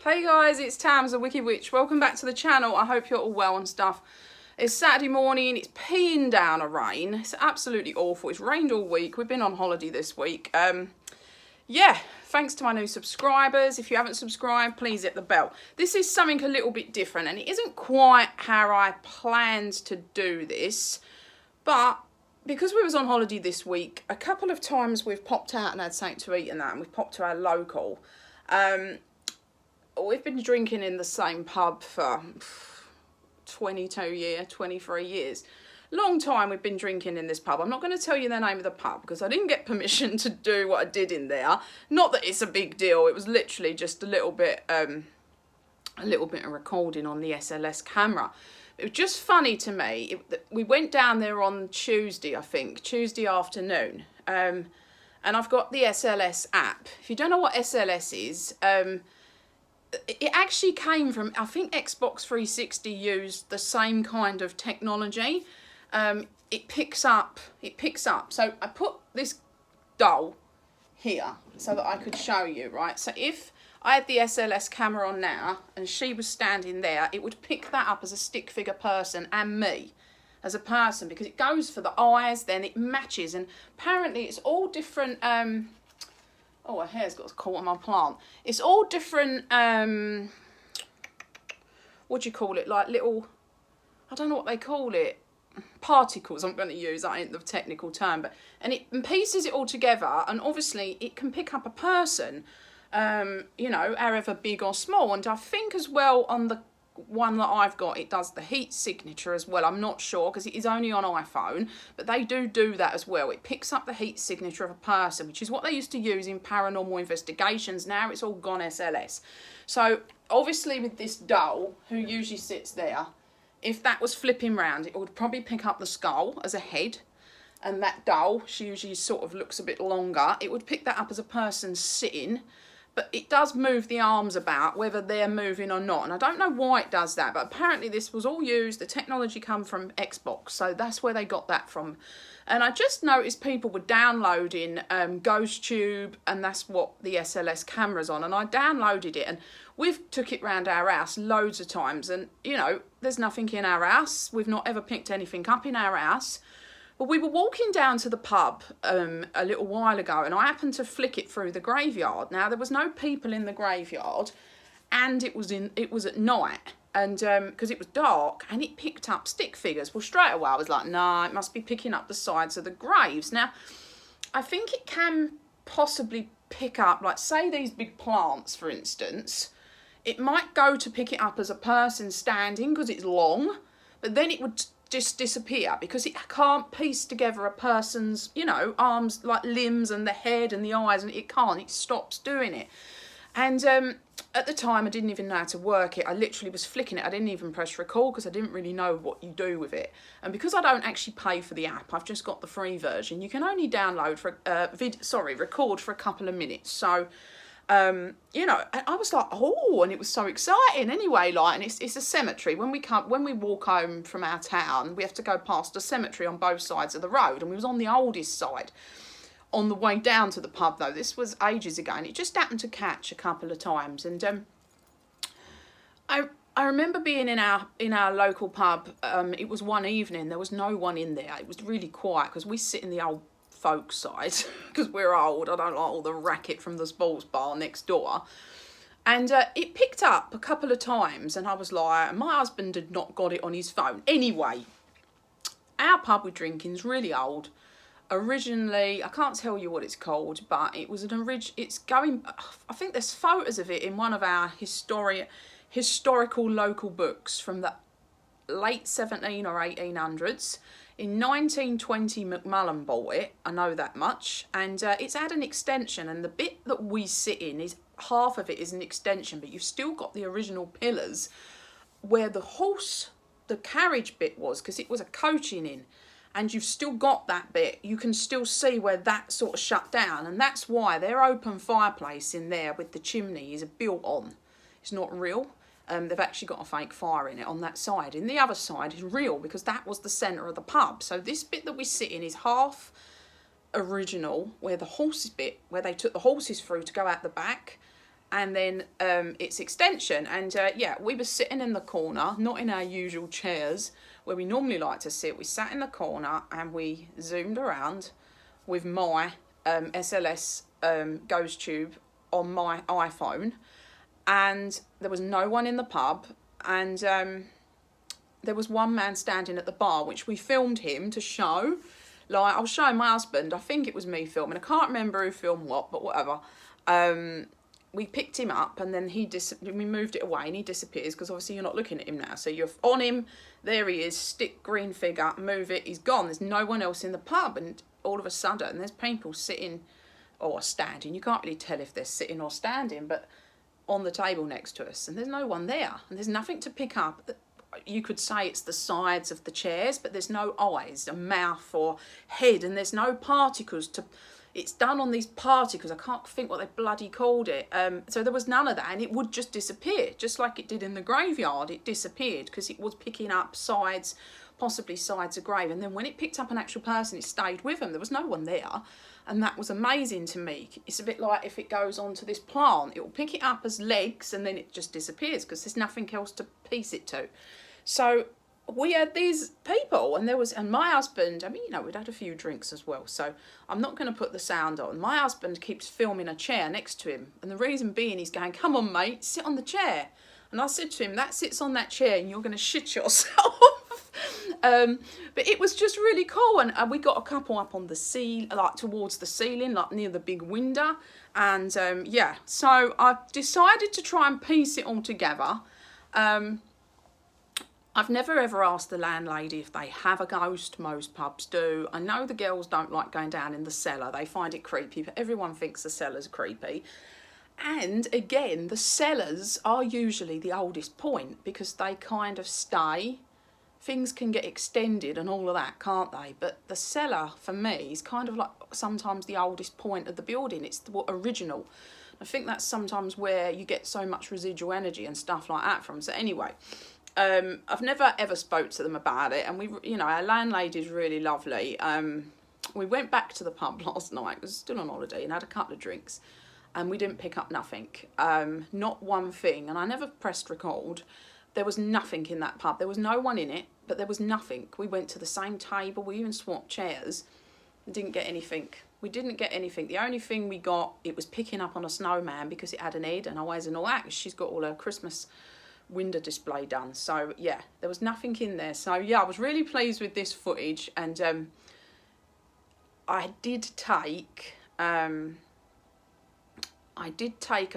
Hey guys, it's Tams, the Wicked Witch. Welcome back to the channel. I hope you're all well and stuff. It's Saturday morning, it's peeing down a rain. It's absolutely awful. It's rained all week. We've been on holiday this week. Yeah, thanks to my new subscribers. If you haven't subscribed, please hit the bell. This is something a little bit different and it isn't quite how I planned to do this, but because we was on holiday this week, a couple of times we've popped out and had something to eat and that, and we've popped to our local. We've been drinking in the same pub for 23 years. Long time we've been drinking in this pub. I'm not going to tell you the name of the pub because I didn't get permission to do what I did in there. Not that it's a big deal. It was literally just a little bit of recording on the SLS camera. It was just funny to me. We went down there on Tuesday, I think, Tuesday afternoon. And I've got the SLS app. If you don't know what SLS is, it actually came from, I think Xbox 360 used the same kind of technology. It picks up. So I put this doll here so that I could show you, right? So if I had the SLS camera on now and she was standing there, it would pick that up as a stick figure person and me as a person, because it goes for the eyes, then it matches, and apparently it's all different. Oh, my hair's got caught on my plant. It's all different, what do you call it, like little, I don't know what they call it, particles I'm going to use, that ain't the technical term, but, and it pieces it all together, and obviously it can pick up a person, you know, however big or small, and I think as well on the one that I've got, it does the heat signature as well. I'm not sure because it is only on iPhone, but they do that as well. It picks up the heat signature of a person, which is what they used to use in paranormal investigations. Now it's all gone SLS. So obviously with this doll, who usually sits there, if that was flipping round, it would probably pick up the skull as a head, and that doll, she usually sort of looks a bit longer, it would pick that up as a person sitting. But it does move the arms about, whether they're moving or not. And I don't know why it does that, but apparently this was all used, the technology come from Xbox, so that's where they got that from. And I just noticed people were downloading Ghost Tube, and that's what the SLS camera's on. And I downloaded it, and we've took it round our house loads of times. And, you know, there's nothing in our house. We've not ever picked anything up in our house. Well, we were walking down to the pub a little while ago, and I happened to flick it through the graveyard. Now, there was no people in the graveyard, and it was at night, and because it was dark, and it picked up stick figures. Well, straight away I was like, nah, it must be picking up the sides of the graves. Now, I think it can possibly pick up, like, say these big plants, for instance. It might go to pick it up as a person standing because it's long, but then it would just disappear because it can't piece together a person's, you know, arms, like limbs and the head and the eyes, and it stops doing it. And at the time I didn't even know how to work it. I literally was flicking it. I didn't even press record because I didn't really know what you do with it. And because I don't actually pay for the app, I've just got the free version. You can only download for record for a couple of minutes. So you know, I was like, oh, and it was so exciting anyway, like, and it's a cemetery. When we walk home from our town, we have to go past a cemetery on both sides of the road, and we was on the oldest side. On the way down to the pub, though, this was ages ago, and it just happened to catch a couple of times. And I remember being in our local pub. It was one evening, there was no one in there. It was really quiet because we sit in the old folks side because we're old. I don't like all the racket from the sports bar next door. And it picked up a couple of times, and I was like, my husband had not got it on his phone. Anyway, our pub we're drinking is really old. Originally, I can't tell you what it's called, but it was it's going, I think there's photos of it in one of our historical local books from the late 17 or 1800s. In 1920, McMullen bought it, I know that much, and it's had an extension, and the bit that we sit in is, half of it is an extension, but you've still got the original pillars where the carriage bit was, because it was a coaching in, and you've still got that bit. You can still see where that sort of shut down, and that's why their open fireplace in there with the chimney is built on. It's not real. They've actually got a fake fire in it on that side. In the other side is real because that was the centre of the pub. So this bit that we sit in is half original, where the horses bit, where they took the horses through to go out the back, and then its extension. And yeah, we were sitting in the corner, not in our usual chairs where we normally like to sit. We sat in the corner and we zoomed around with my SLS Ghost tube on my iPhone, and there was no one in the pub, and there was one man standing at the bar, which we filmed him to show. Like, I was showing my husband, I think it was me filming, I can't remember who filmed what, but whatever. We picked him up, and then we moved it away, and he disappears, because obviously you're not looking at him now. So you're on him, there he is, stick green figure, move it, he's gone. There's no one else in the pub, and all of a sudden there's people sitting or standing. You can't really tell if they're sitting or standing, but on the table next to us, and there's no one there, and there's nothing to pick up. You could say it's the sides of the chairs, but there's no eyes, a mouth or head, and there's no particles to... It's done on these particles. I can't think what they bloody called it. So there was none of that, and it would just disappear, just like it did in the graveyard. It disappeared because it was picking up sides, possibly sides of grave. And then when it picked up an actual person, it stayed with them. There was no one there, and that was amazing to me. It's a bit like if it goes onto this plant, it will pick it up as legs, and then it just disappears because there's nothing else to piece it to. So we had these people, and my husband, I mean, you know, we'd had a few drinks as well, so I'm not going to put the sound on. My husband keeps filming a chair next to him, and the reason being, he's going, come on mate, sit on the chair. And I said to him, that sits on that chair and you're going to shit yourself. But it was just really cool, and we got a couple up on the ceiling, like towards the ceiling, like near the big window. And yeah, so I've decided to try and piece it all together. I've never ever asked the landlady if they have a ghost. Most pubs do. I know the girls don't like going down in the cellar. They find it creepy, but everyone thinks the cellar's creepy. And again, the cellars are usually the oldest point because they kind of stay. Things can get extended and all of that, can't they? But the cellar, for me, is kind of like sometimes the oldest point of the building. It's the original. I think that's sometimes where you get so much residual energy and stuff like that from. So anyway... I've never ever spoke to them about it, and we, you know, our landlady's really lovely. We went back to the pub last night, I was still on holiday, and had a couple of drinks, and we didn't pick up nothing, not one thing. And I never pressed record. There was nothing in that pub. There was no one in it, but there was nothing. We went to the same table, we even swapped chairs, and didn't get anything. We didn't get anything. The only thing we got, it was picking up on a snowman because it had an head and eyes and all that, 'cause she's got all her Christmas window display done. So yeah, there was nothing in there. So yeah, I was really pleased with this footage, and I did take a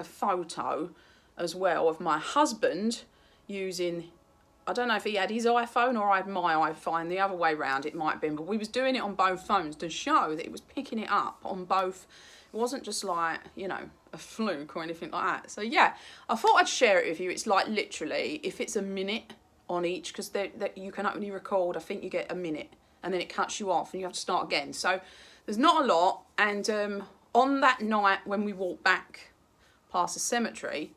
photo as well of my husband using, I don't know if he had his iPhone or I had my iPhone, the other way round it might have been, but we was doing it on both phones to show that it was picking it up on both. It wasn't just like, you know, a fluke or anything like that. So yeah, I thought I'd share it with you. It's like literally, if it's a minute on each, because you can only record, I think you get a minute, and then it cuts you off and you have to start again. So there's not a lot. And on that night when we walked back past the cemetery,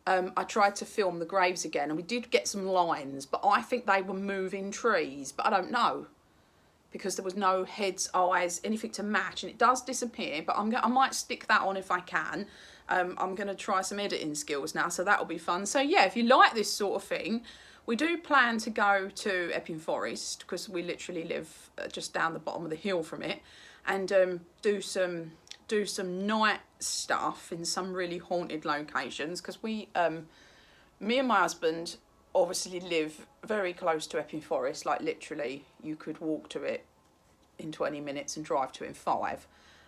I tried to film the graves again, and we did get some lines, but I think they were moving trees, but I don't know, because there was no heads, eyes, anything to match, and it does disappear, but I might stick that on if I can. I'm going to try some editing skills now, so that'll be fun. So yeah, if you like this sort of thing, we do plan to go to Epping Forest, because we literally live just down the bottom of the hill from it, and do some night stuff in some really haunted locations, because me and my husband obviously live very close to Epping Forest. Like literally you could walk to it in 20 minutes and drive to it in 5.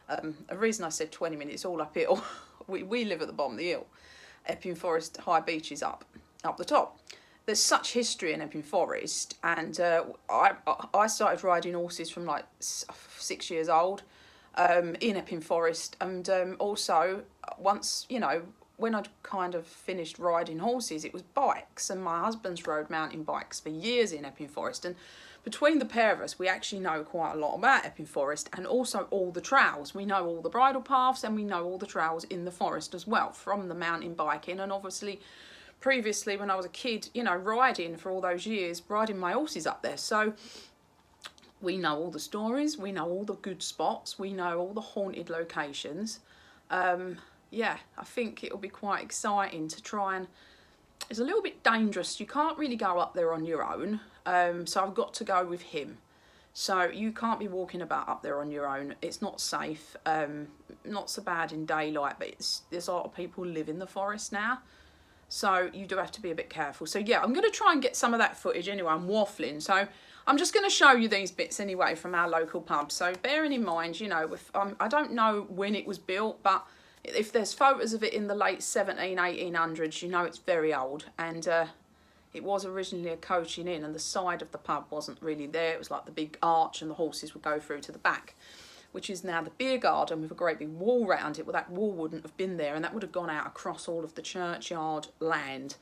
The reason I said 20 minutes, all uphill. we live at the bottom of the hill. Epping Forest High Beach is up the top. There's such history in Epping Forest, and I started riding horses from like 6 years old in Epping Forest, and also once, you know, when I'd kind of finished riding horses, it was bikes, and my husband's rode mountain bikes for years in Epping Forest, and between the pair of us, we actually know quite a lot about Epping Forest, and also all the trails. We know all the bridle paths, and we know all the trails in the forest as well, from the mountain biking, and obviously previously when I was a kid, you know, riding for all those years, riding my horses up there. So we know all the stories, we know all the good spots, we know all the haunted locations. yeah, I think it'll be quite exciting to try and, it's a little bit dangerous. You can't really go up there on your own. So I've got to go with him. So you can't be walking about up there on your own. It's not safe. Not so bad in daylight, but there's a lot of people live in the forest now. So you do have to be a bit careful. So yeah, I'm going to try and get some of that footage anyway. I'm waffling. So I'm just going to show you these bits anyway from our local pub. So bearing in mind, you know, I don't know when it was built, but if there's photos of it in the late 1800s, you know it's very old. And it was originally a coaching inn, and the side of the pub wasn't really there. It was like the big arch and the horses would go through to the back, which is now the beer garden with a great big wall round it. Well, that wall wouldn't have been there, and that would have gone out across all of the churchyard land.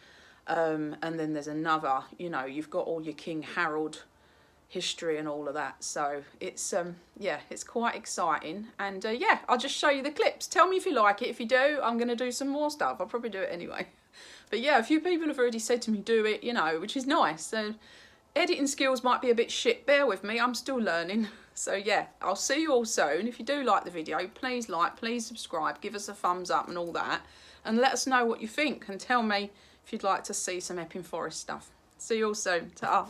And then there's another, you know, you've got all your King Harold history and all of that. So it's, yeah, it's quite exciting. And yeah, I'll just show you the clips. Tell me if you like it. If you do, I'm going to do some more stuff. I'll probably do it anyway. But yeah, a few people have already said to me, do it, you know, which is nice. So editing skills might be a bit shit. Bear with me, I'm still learning. So yeah, I'll see you all soon. If you do like the video, please like, please subscribe, give us a thumbs up and all that. And let us know what you think, and tell me if you'd like to see some Epping Forest stuff. See you all soon. Ta-ta.